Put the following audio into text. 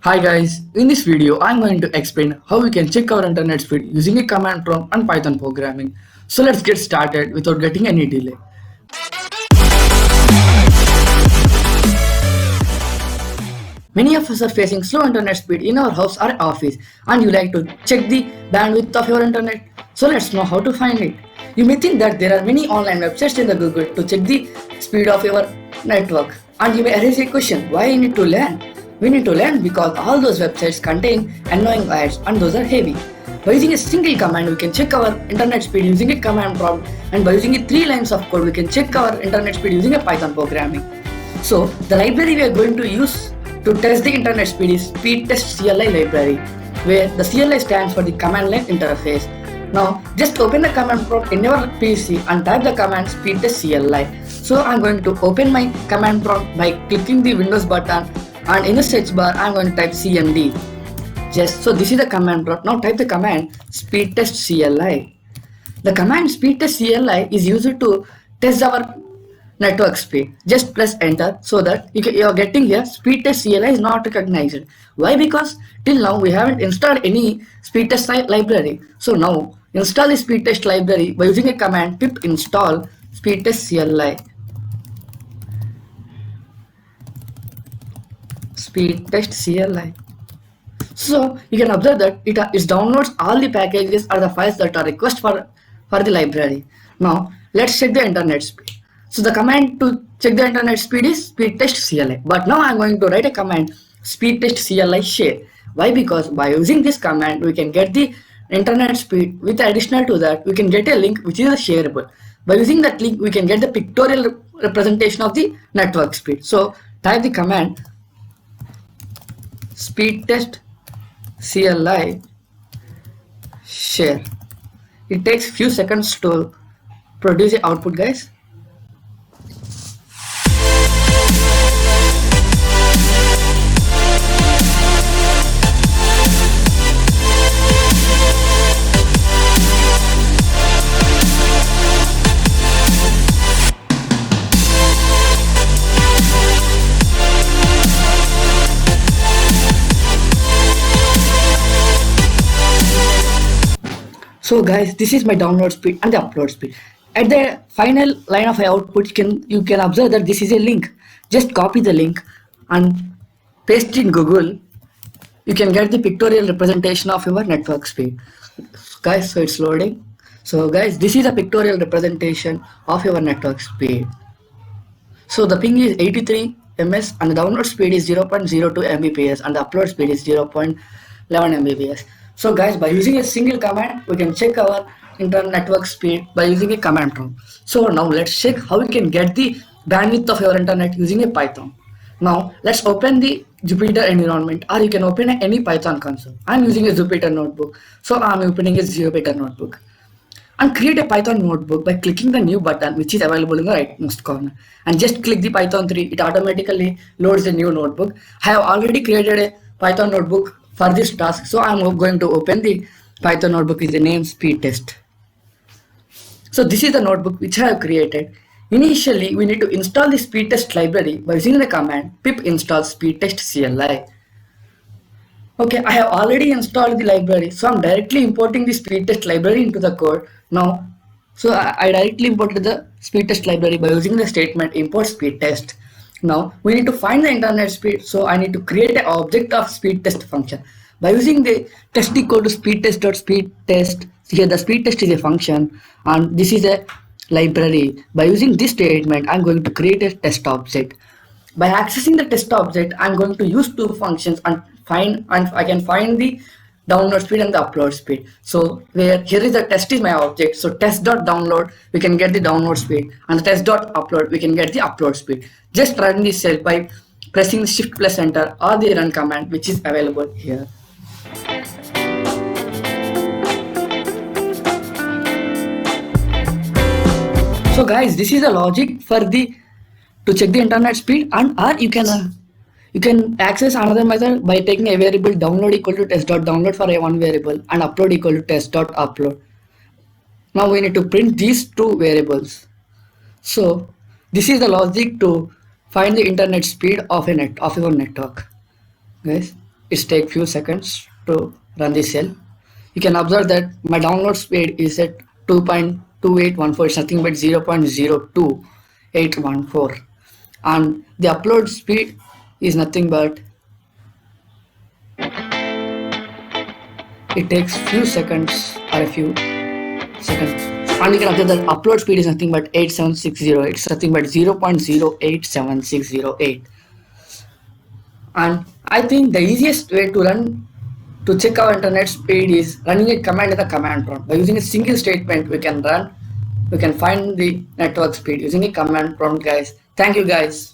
Hi guys, in this video I'm going to explain how we can check our internet speed using a command prompt and Python programming. So let's get started without getting any delay. Many of us are facing slow internet speed in our house or office and you like to check the bandwidth of your internet. So let's know how to find it. You may think that there are many online websites in the Google to check the speed of your network and you may raise a question, why you need to learn? We need to learn because all those websites contain annoying ads and those are heavy. By using a single command we can check our internet speed using a command prompt, and by using 3 lines of code we can check our internet speed using a Python programming. So the library we are going to use to test the internet speed is speedtest.CLI library, where the CLI stands for the command line interface. Now just open the command prompt in your PC and type the command speedtest.CLI. So I'm going to open my command prompt by clicking the Windows button, and in the search bar I'm going to type cmd. So this is the command prompt. Now type the command speedtest.CLI. The command speedtest.CLI is used to test our network speed. Just press enter so that you are getting here speedtest.CLI is not recognized. Why? Because till now we haven't installed any speedtest library. So now install the speedtest library by using a command pip install speedtest.CLI. speedtest.CLI. So you can observe that it downloads all the packages or the files that are requested for the library. Now let's check the internet speed. So the command to check the internet speed is speedtest.CLI. But now I'm going to write a command speedtest.CLI share. Why? Because by using this command we can get the internet speed. With additional to that we can get a link which is a shareable. By using that link we can get the pictorial representation of the network speed. So type the command speedtest.CLI share. It takes few seconds to produce the output, guys. So guys, this is my download speed and the upload speed. At the final line of output, you can observe that this is a link. Just copy the link and paste it in Google. You can get the pictorial representation of your network speed. Guys, so it's loading. So guys, this is a pictorial representation of your network speed. So the ping is 83 ms and the download speed is 0.02 Mbps and the upload speed is 0.11 Mbps. So guys, by using a single command we can check our internet network speed by using a command prompt. So now let's check how we can get the bandwidth of your internet using a Python. Now let's open the Jupyter environment, or you can open any Python console. I'm using a Jupyter notebook, so I'm opening a Jupyter notebook. And create a Python notebook by clicking the new button which is available in the rightmost corner, and just click the Python 3. It automatically loads a new notebook. I have already created a Python notebook for this task, so I'm going to open the Python notebook with the name speedtest. So this is the notebook which I have created. Initially we need to install the speedtest library by using the command pip install speedtest.CLI. Okay, I have already installed the library, so I'm directly importing the speedtest library into the code. Now, so I directly imported the speedtest library by using the statement import speedtest. Now we need to find the internet speed, so I need to create an object of speedtest function by using the test equal to speedtest.Speedtest. Here the speedtest is a function and this is a library. By using this statement I'm going to create a test object. By accessing the test object I'm going to use two functions and I can find the download speed and the upload speed. So here is the test is my object. So test.download we can get the download speed, and the test.upload we can get the upload speed. Just run this cell by pressing shift plus enter or the run command which is available here. So guys, this is the logic for to check the internet speed, and or you can access another method by taking a variable download equal to test.download for a one variable and upload equal to test.upload. Now we need to print these two variables. So this is the logic to find the internet speed of your network, guys. it takes few seconds to run this cell. You can observe that my download speed is at 2.2814. It's nothing but 0.02814, and the upload speed is nothing but, it takes few seconds or a few seconds. And you can observe that upload speed is nothing but 87608. It's nothing but 0.087608. And I think the easiest way to check our internet speed is running a command in the command prompt. By using a single statement, we can find the network speed using a command prompt, guys. Thank you, guys.